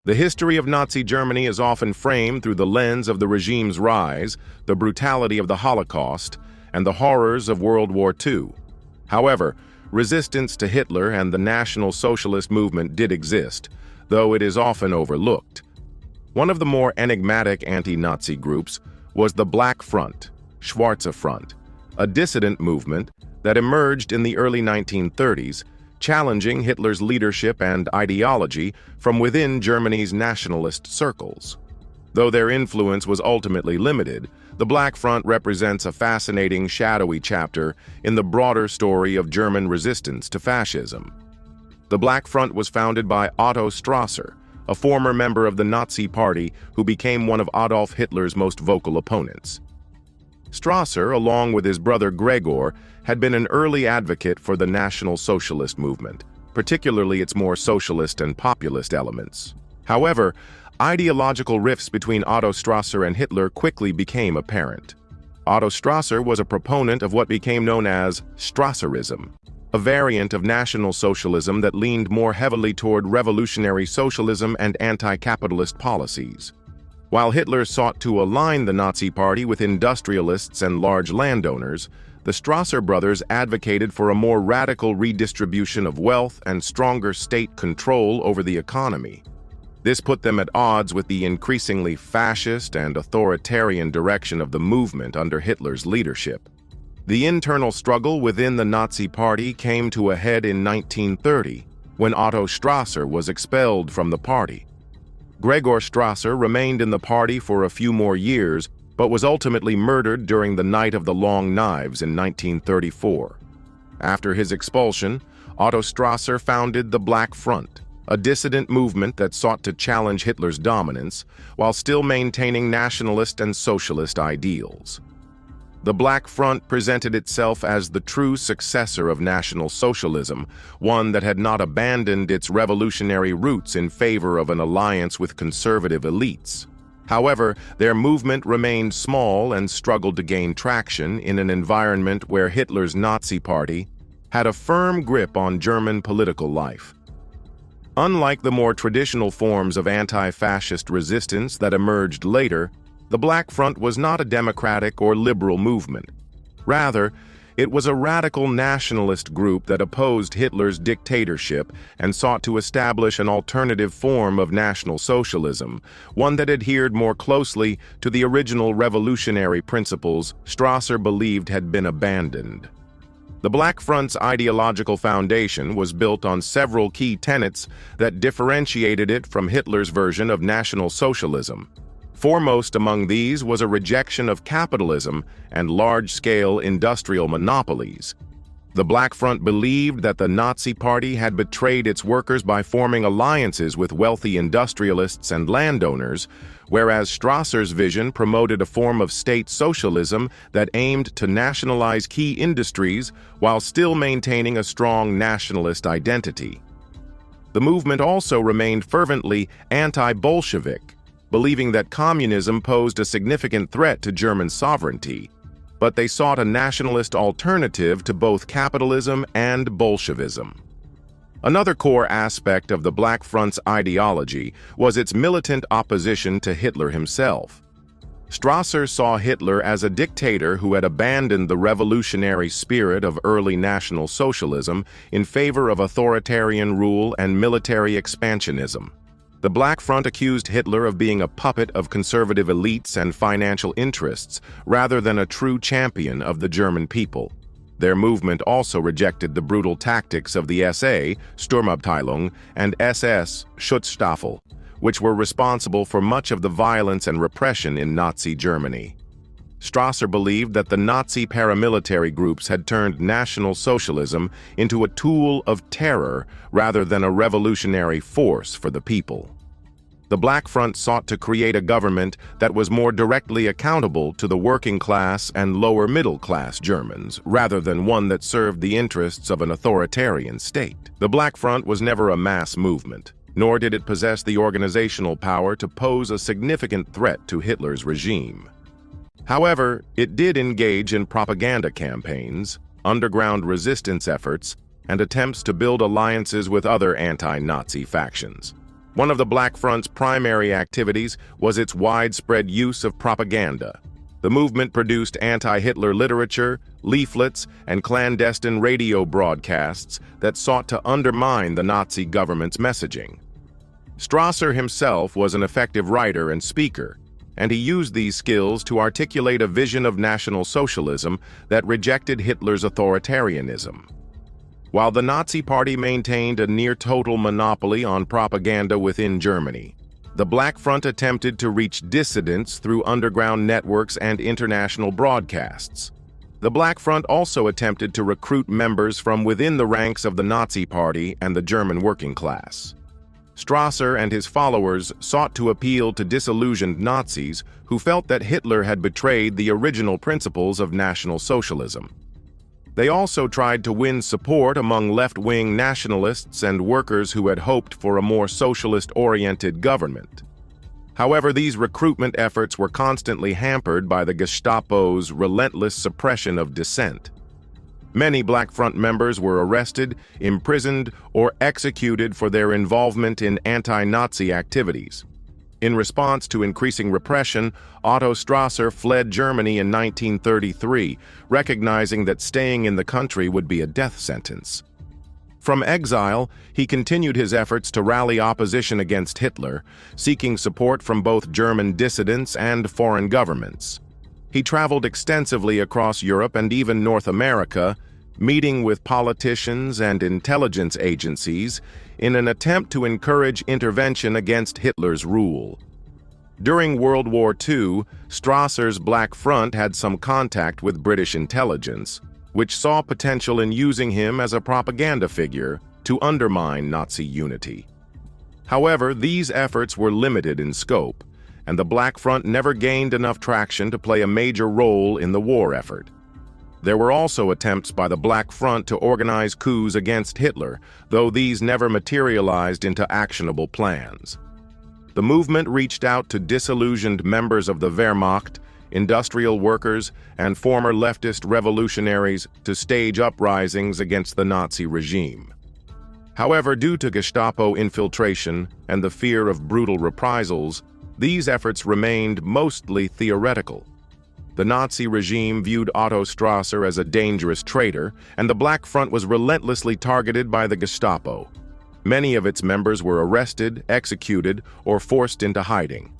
The history of Nazi Germany is often framed through the lens of the regime's rise, the brutality of the Holocaust, and the horrors of World War II. However, resistance to Hitler and the National Socialist movement did exist, though it is often overlooked. One of the more enigmatic anti-Nazi groups was the Black Front, Schwarze Front, a dissident movement that emerged in the early 1930s, challenging Hitler's leadership and ideology from within Germany's nationalist circles. Though their influence was ultimately limited, the Black Front represents a fascinating, shadowy chapter in the broader story of German resistance to fascism. The Black Front was founded by Otto Strasser, a former member of the Nazi Party who became one of Adolf Hitler's most vocal opponents. Strasser, along with his brother Gregor, had been an early advocate for the National Socialist movement, particularly its more socialist and populist elements. However, ideological rifts between Otto Strasser and Hitler quickly became apparent. Otto Strasser was a proponent of what became known as Strasserism, a variant of National Socialism that leaned more heavily toward revolutionary socialism and anti-capitalist policies. While Hitler sought to align the Nazi Party with industrialists and large landowners, the Strasser brothers advocated for a more radical redistribution of wealth and stronger state control over the economy. This put them at odds with the increasingly fascist and authoritarian direction of the movement under Hitler's leadership. The internal struggle within the Nazi Party came to a head in 1930, when Otto Strasser was expelled from the party. Gregor Strasser remained in the party for a few more years, but was ultimately murdered during the Night of the Long Knives in 1934. After his expulsion, Otto Strasser founded the Black Front, a dissident movement that sought to challenge Hitler's dominance while still maintaining nationalist and socialist ideals. The Black Front presented itself as the true successor of National Socialism, one that had not abandoned its revolutionary roots in favor of an alliance with conservative elites. However, their movement remained small and struggled to gain traction in an environment where Hitler's Nazi Party had a firm grip on German political life. Unlike the more traditional forms of anti-fascist resistance that emerged later, the Black Front was not a democratic or liberal movement. Rather, it was a radical nationalist group that opposed Hitler's dictatorship and sought to establish an alternative form of National Socialism, one that adhered more closely to the original revolutionary principles Strasser believed had been abandoned. The Black Front's ideological foundation was built on several key tenets that differentiated it from Hitler's version of National Socialism. Foremost among these was a rejection of capitalism and large-scale industrial monopolies. The Black Front believed that the Nazi Party had betrayed its workers by forming alliances with wealthy industrialists and landowners, whereas Strasser's vision promoted a form of state socialism that aimed to nationalize key industries while still maintaining a strong nationalist identity. The movement also remained fervently anti-Bolshevik, believing that communism posed a significant threat to German sovereignty, but they sought a nationalist alternative to both capitalism and Bolshevism. Another core aspect of the Black Front's ideology was its militant opposition to Hitler himself. Strasser saw Hitler as a dictator who had abandoned the revolutionary spirit of early National Socialism in favor of authoritarian rule and military expansionism. The Black Front accused Hitler of being a puppet of conservative elites and financial interests, rather than a true champion of the German people. Their movement also rejected the brutal tactics of the SA, Sturmabteilung, and SS, Schutzstaffel, which were responsible for much of the violence and repression in Nazi Germany. Strasser believed that the Nazi paramilitary groups had turned National Socialism into a tool of terror rather than a revolutionary force for the people. The Black Front sought to create a government that was more directly accountable to the working class and lower middle class Germans, rather than one that served the interests of an authoritarian state. The Black Front was never a mass movement, nor did it possess the organizational power to pose a significant threat to Hitler's regime. However, it did engage in propaganda campaigns, underground resistance efforts, and attempts to build alliances with other anti-Nazi factions. One of the Black Front's primary activities was its widespread use of propaganda. The movement produced anti-Hitler literature, leaflets, and clandestine radio broadcasts that sought to undermine the Nazi government's messaging. Strasser himself was an effective writer and speaker, and he used these skills to articulate a vision of National Socialism that rejected Hitler's authoritarianism. While the Nazi Party maintained a near-total monopoly on propaganda within Germany, the Black Front attempted to reach dissidents through underground networks and international broadcasts. The Black Front also attempted to recruit members from within the ranks of the Nazi Party and the German working class. Strasser and his followers sought to appeal to disillusioned Nazis who felt that Hitler had betrayed the original principles of National Socialism. They also tried to win support among left-wing nationalists and workers who had hoped for a more socialist-oriented government. However, these recruitment efforts were constantly hampered by the Gestapo's relentless suppression of dissent. Many Black Front members were arrested, imprisoned, or executed for their involvement in anti-Nazi activities. In response to increasing repression, Otto Strasser fled Germany in 1933, recognizing that staying in the country would be a death sentence. From exile, he continued his efforts to rally opposition against Hitler, seeking support from both German dissidents and foreign governments. He traveled extensively across Europe and even North America, meeting with politicians and intelligence agencies in an attempt to encourage intervention against Hitler's rule. During World War II, Strasser's Black Front had some contact with British intelligence, which saw potential in using him as a propaganda figure to undermine Nazi unity. However, these efforts were limited in scope, and the Black Front never gained enough traction to play a major role in the war effort. There were also attempts by the Black Front to organize coups against Hitler, though these never materialized into actionable plans. The movement reached out to disillusioned members of the Wehrmacht, industrial workers, and former leftist revolutionaries to stage uprisings against the Nazi regime. However, due to Gestapo infiltration and the fear of brutal reprisals, these efforts remained mostly theoretical. The Nazi regime viewed Otto Strasser as a dangerous traitor, and the Black Front was relentlessly targeted by the Gestapo. Many of its members were arrested, executed, or forced into hiding.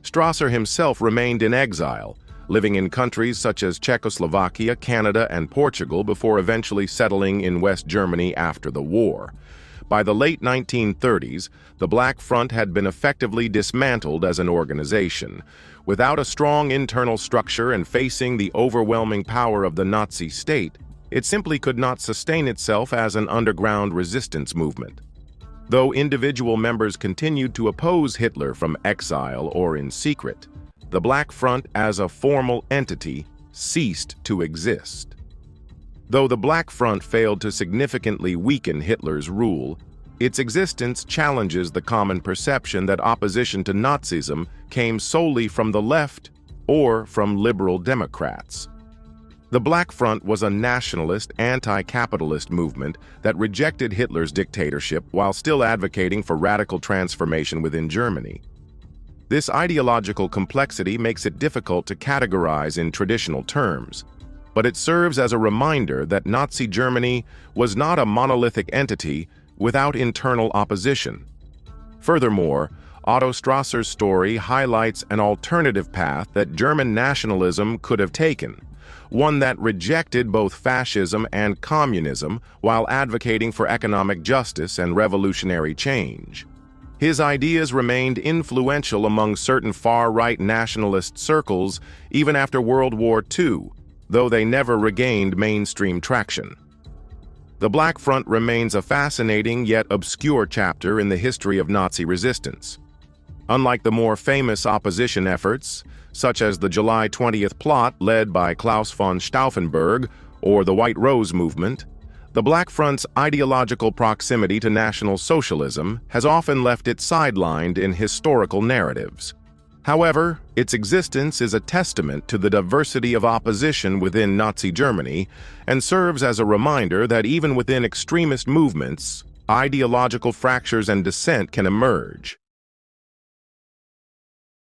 Strasser himself remained in exile, living in countries such as Czechoslovakia, Canada, and Portugal before eventually settling in West Germany after the war. By the late 1930s, the Black Front had been effectively dismantled as an organization. Without a strong internal structure and facing the overwhelming power of the Nazi state, it simply could not sustain itself as an underground resistance movement. Though individual members continued to oppose Hitler from exile or in secret, the Black Front as a formal entity ceased to exist. Though the Black Front failed to significantly weaken Hitler's rule, its existence challenges the common perception that opposition to Nazism came solely from the left or from liberal Democrats. The Black Front was a nationalist, anti-capitalist movement that rejected Hitler's dictatorship while still advocating for radical transformation within Germany. This ideological complexity makes it difficult to categorize in traditional terms, but it serves as a reminder that Nazi Germany was not a monolithic entity without internal opposition. Furthermore, Otto Strasser's story highlights an alternative path that German nationalism could have taken, one that rejected both fascism and communism while advocating for economic justice and revolutionary change. His ideas remained influential among certain far-right nationalist circles even after World War II, though they never regained mainstream traction. The Black Front remains a fascinating yet obscure chapter in the history of Nazi resistance. Unlike the more famous opposition efforts, such as the July 20th plot led by Klaus von Stauffenberg or the White Rose movement, the Black Front's ideological proximity to National Socialism has often left it sidelined in historical narratives. However, its existence is a testament to the diversity of opposition within Nazi Germany and serves as a reminder that even within extremist movements, ideological fractures and dissent can emerge.